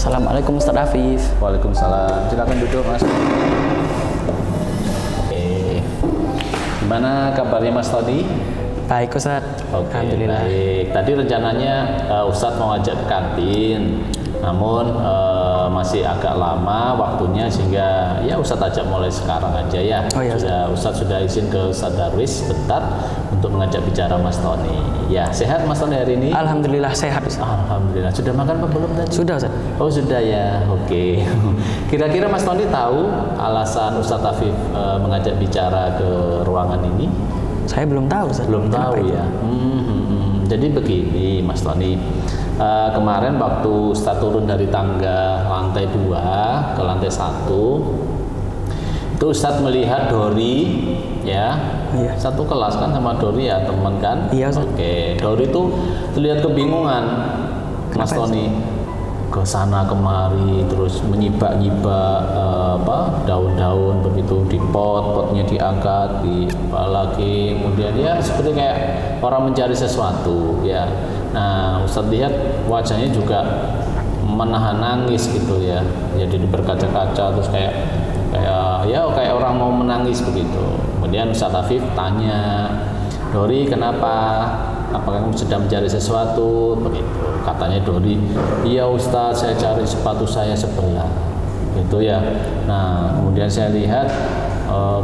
Assalamualaikum Ustaz Afif. Waalaikumsalam. Silakan duduk, Mas. Oke. Gimana kabarnya Mas Tony? Baik Ustaz. Oke, Alhamdulillah. baik. Tadi rencananya Ustadz mau ajak ke kantin, namun masih agak lama waktunya sehingga ya Ustadz ajak mulai sekarang aja ya. Oh, iya, Ustadz sudah izin ke Ustadz Darwis sebentar untuk mengajak bicara Mas Tony. Ya, sehat Mas Tony hari ini? Alhamdulillah sehat Ustaz. Alhamdulillah. Sudah makan apa belum tadi? Sudah Ustaz. Oh sudah ya, oke. Kira-kira Mas Tony tahu alasan Ustadz Afif mengajak bicara ke ruangan ini? Saya belum tahu Ustaz. Belum Kenapa tahu itu? ya. Jadi begini Mas Tony, kemarin waktu Ustadz turun dari tangga lantai 2 ke lantai 1, itu Ustadz melihat Dori ya. Iya. Satu kelas kan sama Dori ya, teman kan? Iya, Ustadz. Oke, Dori itu terlihat kebingungan Mas Kenapa, Tony, ke sana kemari terus menyibak-nyibak daun-daun begitu di potnya diangkat di lagi, kemudian ya seperti kayak orang mencari sesuatu ya. Nah Ustadz lihat wajahnya juga menahan nangis gitu ya, jadi berkaca-kaca terus kayak orang mau menangis begitu. Kemudian Ustadz Afif tanya, Dori kenapa? Apakah kamu sedang mencari sesuatu? Begitu. Katanya Dori, iya Ustadz, saya cari sepatu saya sebelah. Gitu ya. Nah, kemudian saya lihat,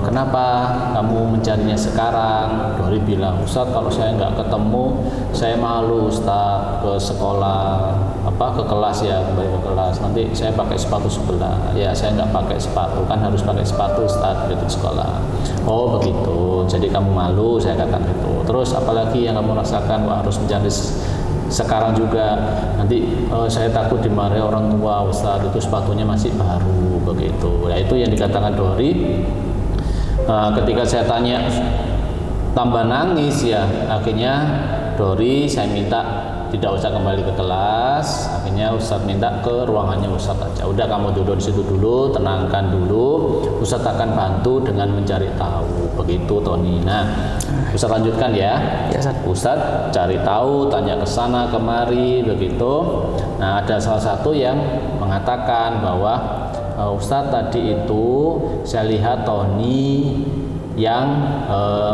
kenapa kamu mencarinya sekarang? Dori bilang, Ustadz, kalau saya nggak ketemu, saya malu Ustadz ke sekolah, ke kelas ya, kembali ke kelas. Nanti saya pakai sepatu sebelah. Ya, saya nggak pakai sepatu, kan harus pakai sepatu Ustadz di sekolah. Oh begitu. Jadi kamu malu, saya katakan itu. Terus apalagi yang kamu rasakan? Wah, harus mencari sekarang juga, nanti saya takut dimarahi orang tua Ustadz, itu sepatunya masih baru begitu. Nah itu yang dikatakan Dori. Ketika saya tanya tambah nangis ya, akhirnya Dori saya minta tidak usah kembali ke kelas. Akhirnya Ustadz minta ke ruangannya Ustadz aja. Udah kamu duduk di situ dulu, tenangkan dulu. Ustadz akan bantu dengan mencari tahu. Begitu Tony. Nah, Ustadz lanjutkan ya. Ya Ustaz. Ustadz cari tahu, tanya ke sana kemari begitu. Nah, ada salah satu yang mengatakan bahwa Ustadz tadi itu saya lihat Tony yang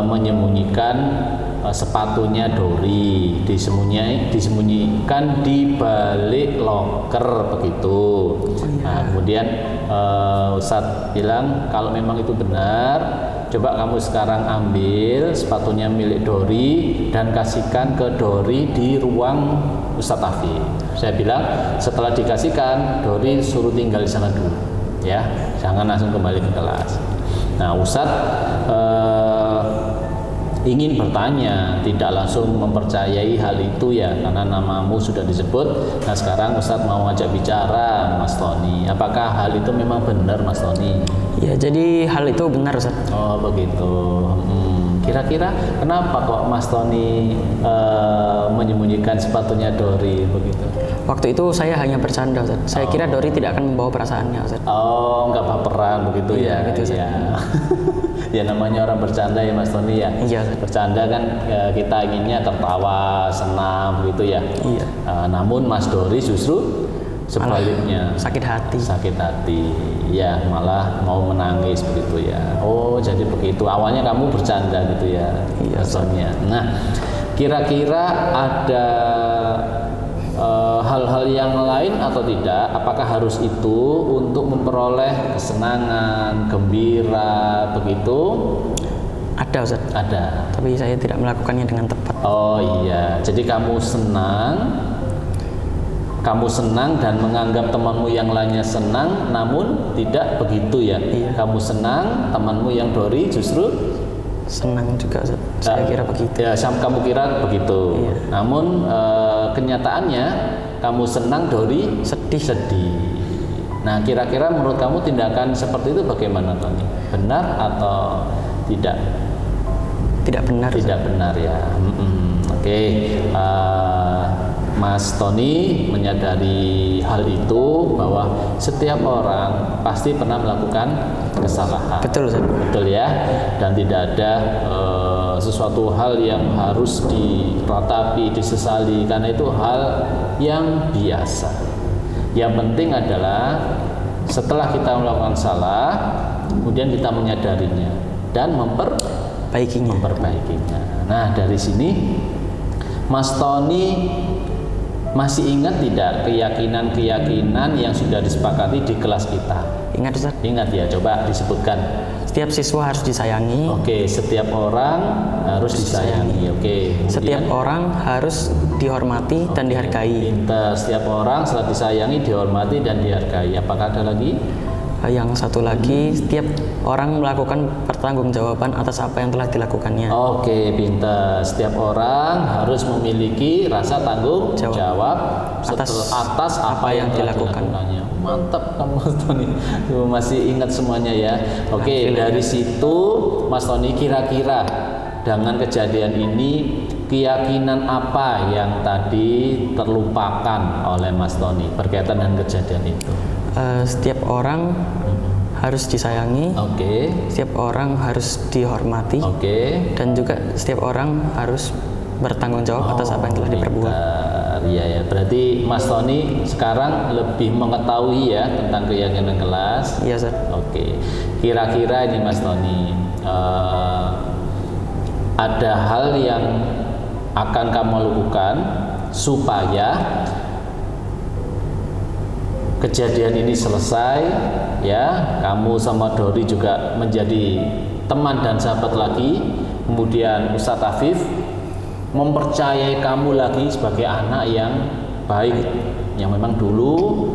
menyembunyikan sepatunya Dori, disembunyikan di balik loker begitu. Nah, kemudian Ustadz bilang kalau memang itu benar, coba kamu sekarang ambil sepatunya milik Dori dan kasihkan ke Dori di ruang Ustadz Afif. Saya bilang setelah dikasihkan, Dori suruh tinggal di sana dulu, ya, jangan langsung kembali ke kelas. Nah, Ustadz ingin bertanya, tidak langsung mempercayai hal itu ya, karena namamu sudah disebut. Nah sekarang Ustadz mau ngajak bicara Mas Tony, apakah hal itu memang benar Mas Tony? Ya jadi hal itu benar Ustaz. Oh begitu. Kira-kira kenapa kok Mas Tony menyembunyikan sepatunya Dori begitu? Waktu itu saya hanya bercanda Ustaz. Saya kira Dori tidak akan membawa perasaannya Ustaz. Oh nggak baperan begitu ya? Gitu, Ustaz. Ya. Ya namanya orang bercanda ya Mas Tony ya. Iya. Bercanda kan kita inginnya tertawa, senam gitu ya. Iya. Namun Mas Dori justru sebaliknya sakit hati ya, malah mau menangis begitu ya. Oh jadi begitu, awalnya kamu bercanda gitu ya. Iya, Mas Tony ya. Nah kira-kira ada hal-hal yang lain atau tidak? Apakah harus itu untuk memperoleh kesenangan, gembira begitu? Ada Ustaz. Ada. Tapi saya tidak melakukannya dengan tepat. Oh iya, jadi kamu senang dan menganggap temanmu yang lainnya senang, namun tidak begitu ya. Iya. Kamu senang, temanmu yang Dori justru Senang juga Ustaz. Saya kira begitu. Ya, kamu kira begitu. Iya. Namun kenyataannya kamu senang, Dori sedih. Nah, kira-kira menurut kamu tindakan seperti itu bagaimana, Tony? Benar atau tidak? Tidak benar. Tidak benar ya. Oke. Mas Tony menyadari hal itu, bahwa setiap orang pasti pernah melakukan kesalahan. Betul Ustaz. Betul ya. Dan tidak ada sesuatu hal yang harus diratapi, disesali, karena itu hal yang biasa. Yang penting adalah setelah kita melakukan salah, kemudian kita menyadarinya dan memperbaikinya. Nah, dari sini Mas Tony masih ingat tidak keyakinan-keyakinan yang sudah disepakati di kelas kita? Ingat Ustaz. Ingat ya, coba disebutkan. Setiap siswa harus disayangi. Oke, setiap orang harus disayangi. Oke. Setiap orang harus dihormati dan dihargai. Pintar. Setiap orang setelah disayangi, dihormati dan dihargai. Apakah ada lagi? Yang satu lagi, setiap orang melakukan pertanggungjawaban atas apa yang telah dilakukannya. Oke, pintar. Setiap orang harus memiliki rasa tanggung jawab atas apa yang dilakukannya. Mantap kamu Mas Tony. Masih ingat semuanya ya. Oke, dari situ Mas Tony kira-kira dengan kejadian ini keyakinan apa yang tadi terlupakan oleh Mas Tony berkaitan dengan kejadian itu? Setiap orang harus disayangi. Oke. Setiap orang harus dihormati. Oke. Dan juga setiap orang harus bertanggung jawab atas apa yang telah diperbuat. Iya ya, berarti Mas Tony sekarang lebih mengetahui ya tentang keyakinan kelas. Iya Ustaz. Oke. Kira-kira ini Mas Tony, ada hal yang akan kamu lakukan supaya kejadian ini selesai ya, kamu sama Dori juga menjadi teman dan sahabat lagi, kemudian Ustadz Afif mempercayai kamu lagi sebagai anak yang baik, yang memang dulu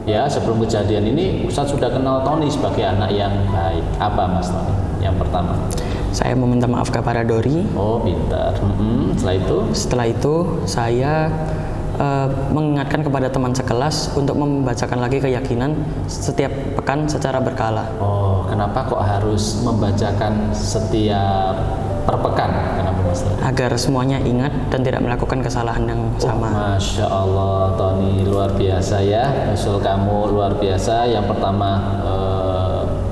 ya sebelum kejadian ini Ustadz sudah kenal Tony sebagai anak yang baik. Apa Mas Tony? Yang pertama, saya meminta maaf kepada Dori. Oh, pintar. Setelah itu saya mengingatkan kepada teman sekelas untuk membacakan lagi keyakinan setiap pekan secara berkala. Oh, kenapa kok harus membacakan setiap per pekan? Kenapa Mas? Agar semuanya ingat dan tidak melakukan kesalahan yang sama. Masya Allah, Tony luar biasa ya. Usul kamu luar biasa. Yang pertama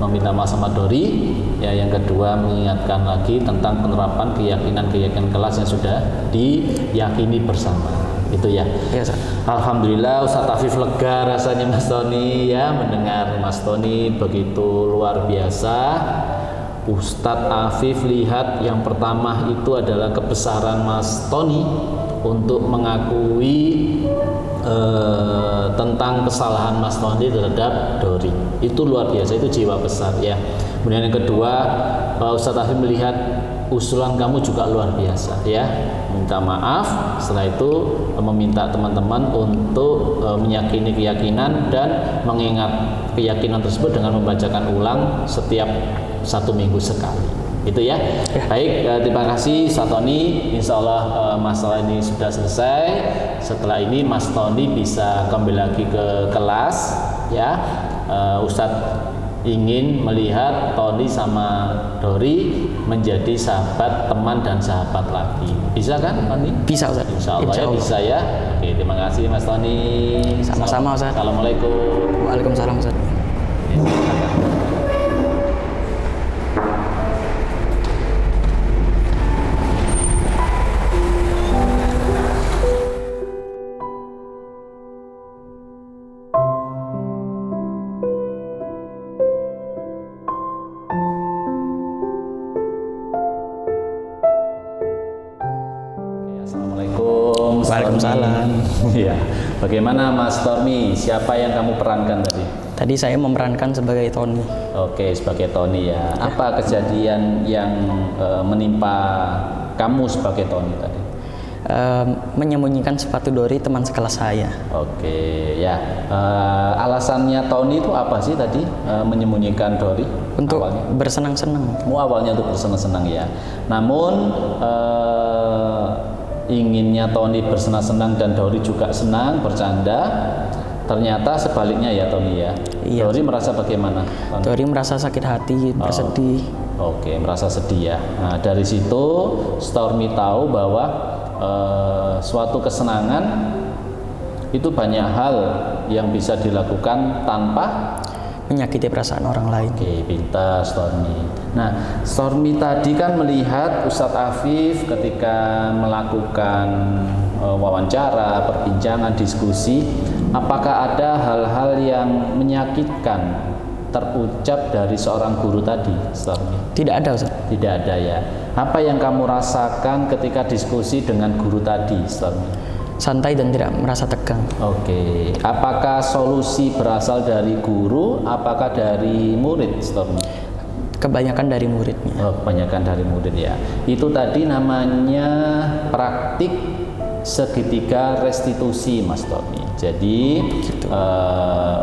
meminta maaf sama Dori, ya yang kedua mengingatkan lagi tentang penerapan keyakinan kelas yang sudah diyakini bersama. Itu ya. Iya, Alhamdulillah Ustadz Afif lega rasanya Mas Tony ya mendengar Mas Tony begitu luar biasa. Ustadz Afif lihat yang pertama itu adalah kebesaran Mas Tony untuk mengakui tentang kesalahan Mas Tony terhadap Dori. Itu luar biasa, itu jiwa besar ya. Kemudian yang kedua, Ustadz Afif melihat usulan kamu juga luar biasa ya, minta maaf, setelah itu meminta teman-teman untuk meyakini keyakinan dan mengingat keyakinan tersebut dengan membacakan ulang setiap 1 minggu sekali. Itu ya. Baik, terima kasih Ustaz Tony. Insya Allah masalah ini sudah selesai. Setelah ini Mas Tony bisa kembali lagi ke kelas ya. Ustadz ingin melihat Tony sama Dori menjadi sahabat, teman dan sahabat lagi. Bisa kan Tony? Bisa Ustaz. Insya Allah ya, bisa ya. Oke, terima kasih Mas Tony. Sama-sama Ustaz. Assalamualaikum. Waalaikumsalam Ustaz. Waalaikumsalam. Iya. Bagaimana Mas Tommy? Siapa yang kamu perankan tadi? Tadi saya memerankan sebagai Tony. Oke, sebagai Tony ya. Apa kejadian yang menimpa kamu sebagai Tony tadi? Menyembunyikan sepatu Dori teman sekelas saya. Oke, ya. Alasannya Tony itu apa sih tadi menyembunyikan Dori? Untuk awalnya? Bersenang-senang. Awalnya untuk bersenang-senang ya. Namun inginnya Tony bersenang-senang dan Dori juga senang bercanda. Ternyata sebaliknya ya Tony ya. Iya. Dori merasa bagaimana? Tony? Dori merasa sakit hati, bersedih. Oke, merasa sedih ya. Nah, dari situ Stormy tahu bahwa suatu kesenangan itu banyak hal yang bisa dilakukan tanpa menyakiti perasaan orang lain. Oke, pintar Stormy. Nah, Stormy tadi kan melihat Ustadz Afif ketika melakukan wawancara, perbincangan, diskusi apakah ada hal-hal yang menyakitkan terucap dari seorang guru tadi, Stormy? Tidak ada, Ustaz. Tidak ada ya. Apa yang kamu rasakan ketika diskusi dengan guru tadi, Stormy? Santai dan tidak merasa tegang. Oke. Apakah solusi berasal dari guru, apakah dari murid, Stormy? Kebanyakan dari muridnya. Oh, kebanyakan dari murid ya. Itu tadi namanya praktik segitiga restitusi, Mas Stormy. Jadi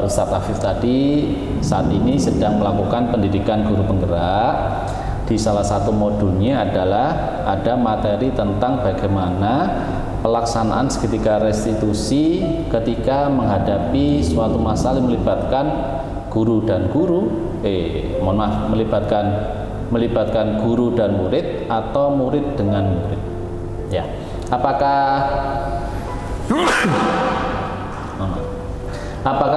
Ustadz Afif tadi saat ini sedang melakukan pendidikan guru penggerak. Di salah satu modulnya adalah ada materi tentang bagaimana pelaksanaan segitiga restitusi ketika menghadapi suatu masalah yang melibatkan guru dan guru, melibatkan guru dan murid atau murid dengan murid. Ya, apakah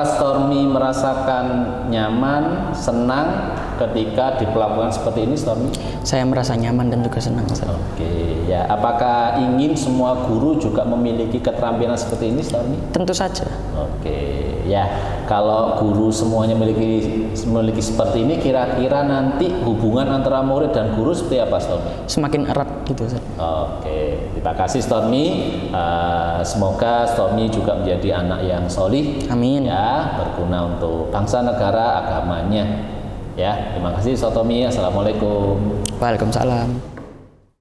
Stormy merasakan nyaman, senang ketika diperlakukan seperti ini, Stormy? Saya merasa nyaman dan juga senang, Ustaz. Oke, ya. Apakah ingin semua guru juga memiliki keterampilan seperti ini, Stormy? Tentu saja. Oke, ya. Kalau guru semuanya memiliki seperti ini, kira-kira nanti hubungan antara murid dan guru seperti apa, Stormy? Semakin erat gitu, Ustaz. Oke, terima kasih, Stormy. Semoga Stormy juga menjadi anak yang solih. Amin. Ya, berguna untuk bangsa, negara, agamanya. Ya, terima kasih, Stormy. Assalamualaikum. Waalaikumsalam.